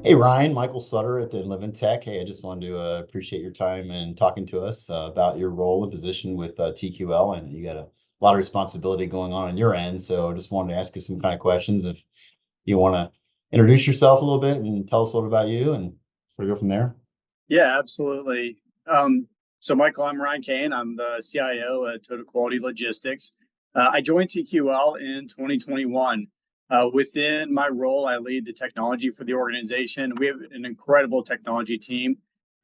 Hey Ryan, Michael Sutter at the Enlivened Tech. Hey, I just wanted to appreciate your time and talking to us about your role and position with TQL, and you got a lot of responsibility going on your end. So I just wanted to ask you some kind of questions. If you want to introduce yourself a little bit and tell us a little about you, and we'll go from there. Yeah, absolutely. So, Michael, I'm Ryan Kean. I'm the CIO at Total Quality Logistics. I joined TQL in 2021. Within my role, I lead the technology for the organization. We have an incredible technology team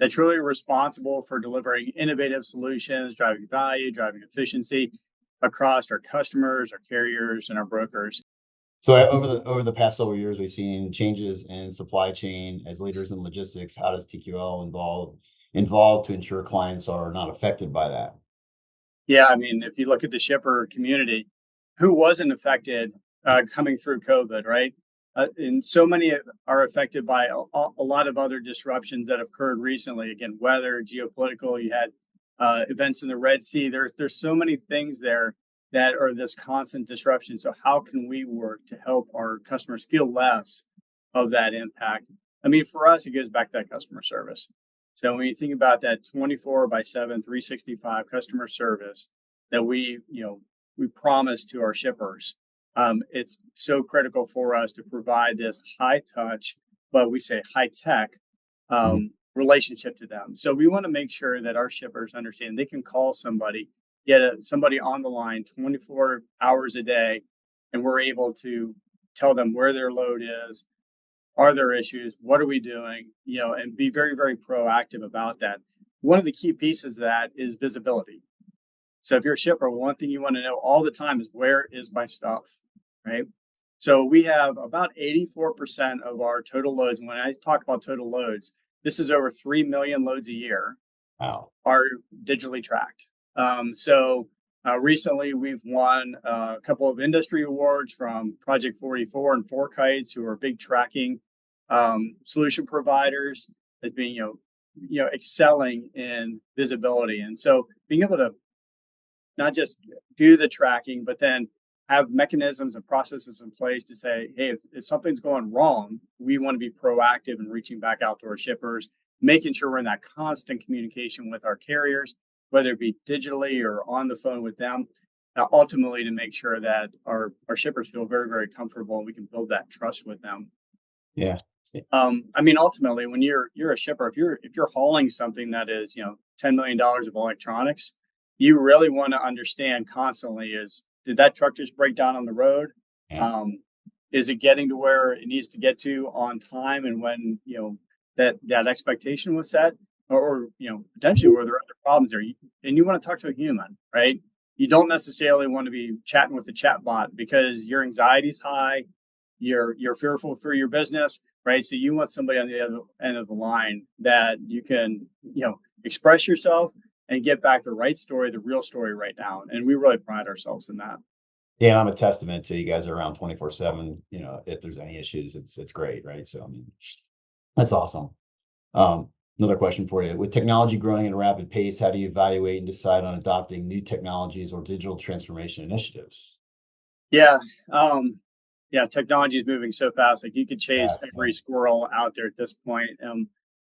that's really responsible for delivering innovative solutions, driving value, driving efficiency across our customers, our carriers, and our brokers. So over the past several years, we've seen changes in supply chain as leaders in logistics. How does TQL involved to ensure clients are not affected by that? Yeah, I mean, if you look at the shipper community, who wasn't affected coming through COVID, right? And so many are affected by a lot of other disruptions that have occurred recently. Again, weather, geopolitical. You had events in the Red Sea. There's so many things there that are this constant disruption. So how can we work to help our customers feel less of that impact? I mean, for us, it goes back to that customer service. So when you think about that 24 by 7, 365 customer service that we promise to our shippers, it's so critical for us to provide this high touch, but we say high tech Mhm. relationship to them. So we want to make sure that our shippers understand they can call somebody, somebody on the line 24 hours a day, and we're able to tell them where their load is, are there issues? What are we doing? And be very, very proactive about that. One of the key pieces of that is visibility. So if you're a shipper, one thing you want to know all the time is where is my stuff, right? So we have about 84% of our total loads. And when I talk about total loads, this is over 3 million loads a year Wow. are digitally tracked. Recently, we've won a couple of industry awards from Project 44 and Four Kites, who are big tracking solution providers that being excelling in visibility. And so being able to not just do the tracking, but then have mechanisms and processes in place to say, hey, if something's going wrong, we want to be proactive in reaching back out to our shippers, making sure we're in that constant communication with our carriers, whether it be digitally or on the phone with them, ultimately to make sure that our shippers feel very, very comfortable and we can build that trust with them. Yeah. I mean, ultimately, when you're a shipper, if you're hauling something that is $10 million of electronics, you really want to understand constantly is did that truck just break down on the road? Yeah. Um, is it getting to where it needs to get to on time and when that expectation was set, or potentially where there are other problems there, and you want to talk to a human, right? You don't necessarily want to be chatting with a chat bot because your anxiety is high, you're fearful for your business, right? So you want somebody on the other end of the line that you can, express yourself and get back the right story, the real story right now. And we really pride ourselves in that. Yeah, I'm a testament to you guys are around 24/7. If there's any issues, it's great, right? So I mean, that's awesome. Another question for you. With technology growing at a rapid pace, how do you evaluate and decide on adopting new technologies or digital transformation initiatives? Yeah. Yeah. Technology is moving so fast. Like you could chase Fast, yeah. every squirrel out there at this point.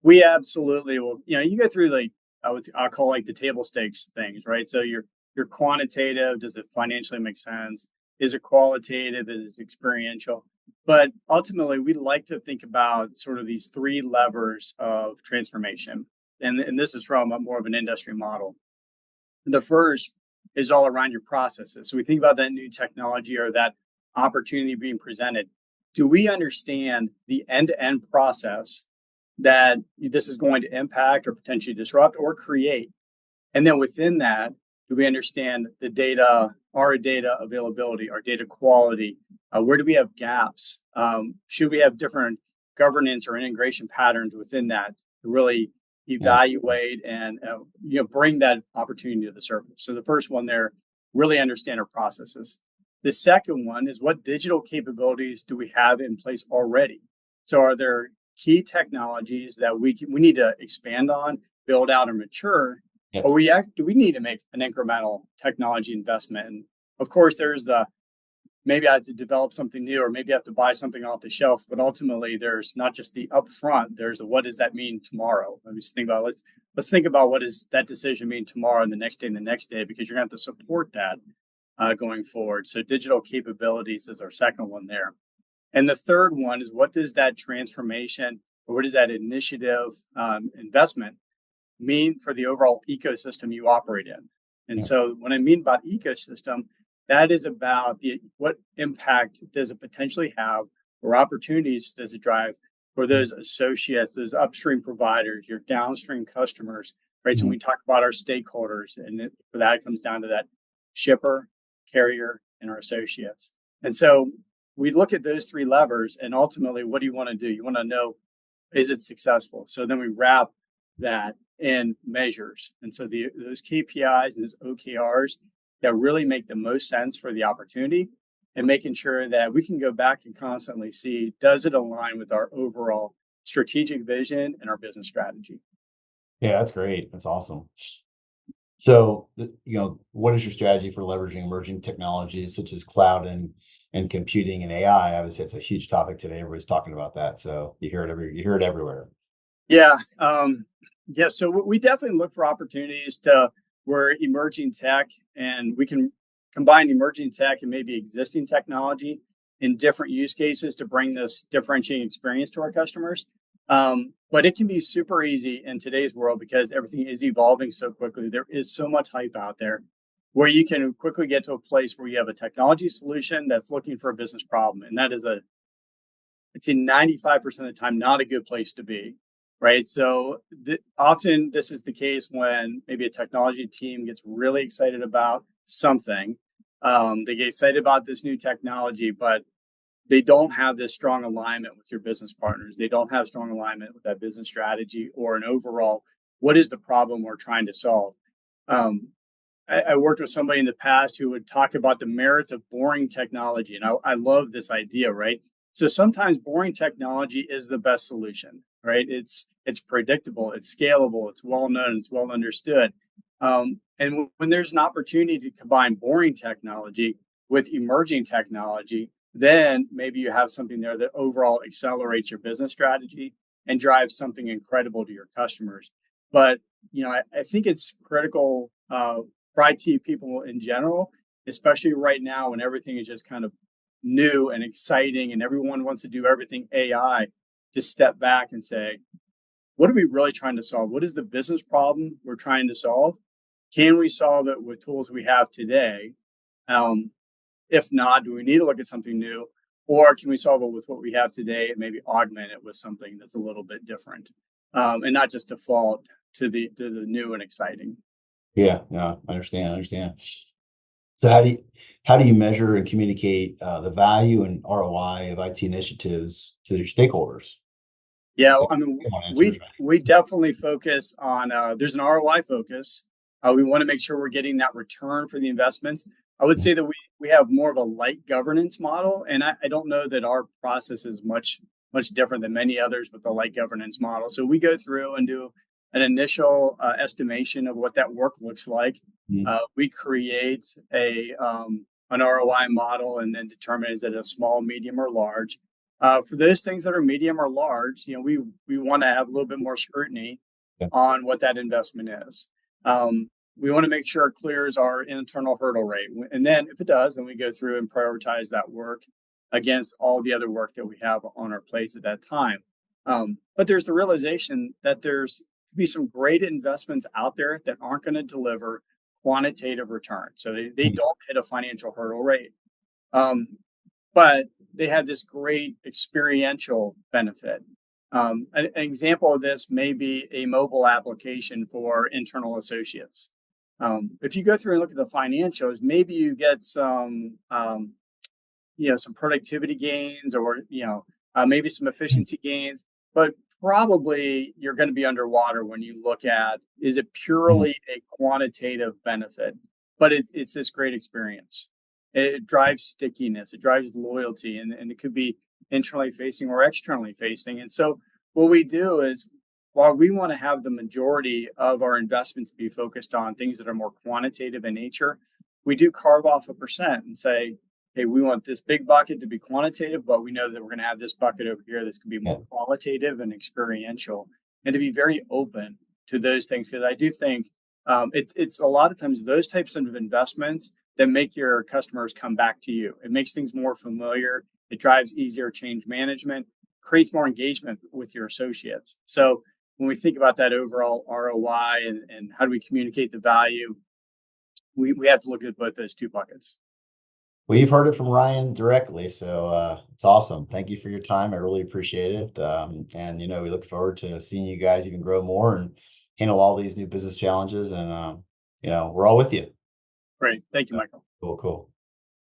We absolutely will, you go through like, I'll call like the table stakes things, right? So you're quantitative. Does it financially make sense? Is it qualitative? Is it experiential? But ultimately, we like to think about sort of these three levers of transformation. And this is from a more of an industry model. The first is all around your processes. So we think about that new technology or that opportunity being presented. Do we understand the end to end process that this is going to impact or potentially disrupt or create? And then within that, do we understand the data, our data availability, our data quality? Where do we have gaps? Should we have different governance or integration patterns within that to really Yeah. evaluate and bring that opportunity to the surface? So the first one there, really understand our processes. The second one is what digital capabilities do we have in place already? So are there key technologies that we need to expand on, build out, and mature, Yeah. or do we need to make an incremental technology investment? And of course, there's the maybe I have to develop something new, or maybe I have to buy something off the shelf. But ultimately, there's not just the upfront. There's a, what does that mean tomorrow? Let me just think about, let's think about what does that decision mean tomorrow and the next day and the next day, because you're going to have to support that going forward. So digital capabilities is our second one there. And the third one is, what does that transformation, or what does that initiative investment mean for the overall ecosystem you operate in? And Yeah. so when I mean about ecosystem, that is about what impact does it potentially have, or opportunities does it drive for those associates, those upstream providers, your downstream customers, right? So when we talk about our stakeholders, and for that, it comes down to that shipper, carrier, and our associates. And so we look at those three levers, and ultimately, what do you want to do? You want to know, is it successful? So then we wrap that in measures. And so those KPIs and those OKRs that really make the most sense for the opportunity, and making sure that we can go back and constantly see, does it align with our overall strategic vision and our business strategy? Yeah, that's great. That's awesome. So, what is your strategy for leveraging emerging technologies such as cloud and computing and AI? Obviously, it's a huge topic today. Everybody's talking about that. So you hear it everywhere. Yeah. Yeah. So we definitely look for opportunities to where emerging tech, and we can combine emerging tech and maybe existing technology in different use cases to bring this differentiating experience to our customers. But it can be super easy in today's world because everything is evolving so quickly. There is so much hype out there where you can quickly get to a place where you have a technology solution that's looking for a business problem. And that is I'd say 95% of the time, not a good place to be, right? So often this is the case when maybe a technology team gets really excited about something. They get excited about this new technology, but they don't have this strong alignment with your business partners. They don't have strong alignment with that business strategy or an overall, what is the problem we're trying to solve? I worked with somebody in the past who would talk about the merits of boring technology. And I love this idea, right? So sometimes boring technology is the best solution, right? It's predictable, it's scalable, it's well known, it's well understood. And when there's an opportunity to combine boring technology with emerging technology, then maybe you have something there that overall accelerates your business strategy and drives something incredible to your customers. But I think it's critical for IT people in general, especially right now when everything is just kind of new and exciting and everyone wants to do everything AI, to step back and say, what are we really trying to solve? What is the business problem we're trying to solve? Can we solve it with tools we have today? If not, do we need to look at something new? Or can we solve it with what we have today and maybe augment it with something that's a little bit different, and not just default to the new and exciting? Yeah, yeah, I understand. I understand. So how do you measure and communicate the value and ROI of IT initiatives to your stakeholders? Yeah, Like, I mean, come on, answers, right? we definitely focus on. There's an ROI focus. We want to make sure we're getting that return for the investments. I would say that we have more of a light governance model, and I don't know that our process is much different than many others with the light governance model. So we go through and do an initial estimation of what that work looks like. Mhm. We create an ROI model and then determine, is it a small, medium, or large. For those things that are medium or large, we want to have a little bit more scrutiny Yeah. on what that investment is. We want to make sure it clears our internal hurdle rate. And then if it does, then we go through and prioritize that work against all the other work that we have on our plates at that time. But there's the realization that there's be some great investments out there that aren't going to deliver quantitative return. So they Mhm. don't hit a financial hurdle rate. Um, but they have this great experiential benefit. An example of this may be a mobile application for internal associates. If you go through and look at the financials, maybe you get some productivity gains, or maybe some efficiency gains, but probably you're going to be underwater when you look at, is it Mhm. purely a quantitative benefit? But it's this great experience. It drives stickiness, it drives loyalty, and it could be internally facing or externally facing. And so what we do is, while we want to have the majority of our investments be focused on things that are more quantitative in nature, we do carve off a percent and say, hey, we want this big bucket to be quantitative, but we know that we're going to have this bucket over here that's going to be Yeah. more qualitative and experiential, and to be very open to those things. Because I do think it's a lot of times those types of investments that make your customers come back to you. It makes things more familiar. It drives easier change management, creates more engagement with your associates. So when we think about that overall ROI and how do we communicate the value, we have to look at both those two buckets. Well, you've heard it from Ryan directly, so it's awesome. Thank you for your time. I really appreciate it. And we look forward to seeing you guys even grow more and handle all these new business challenges. And we're all with you. Great. Thank you, So, Michael. cool, cool.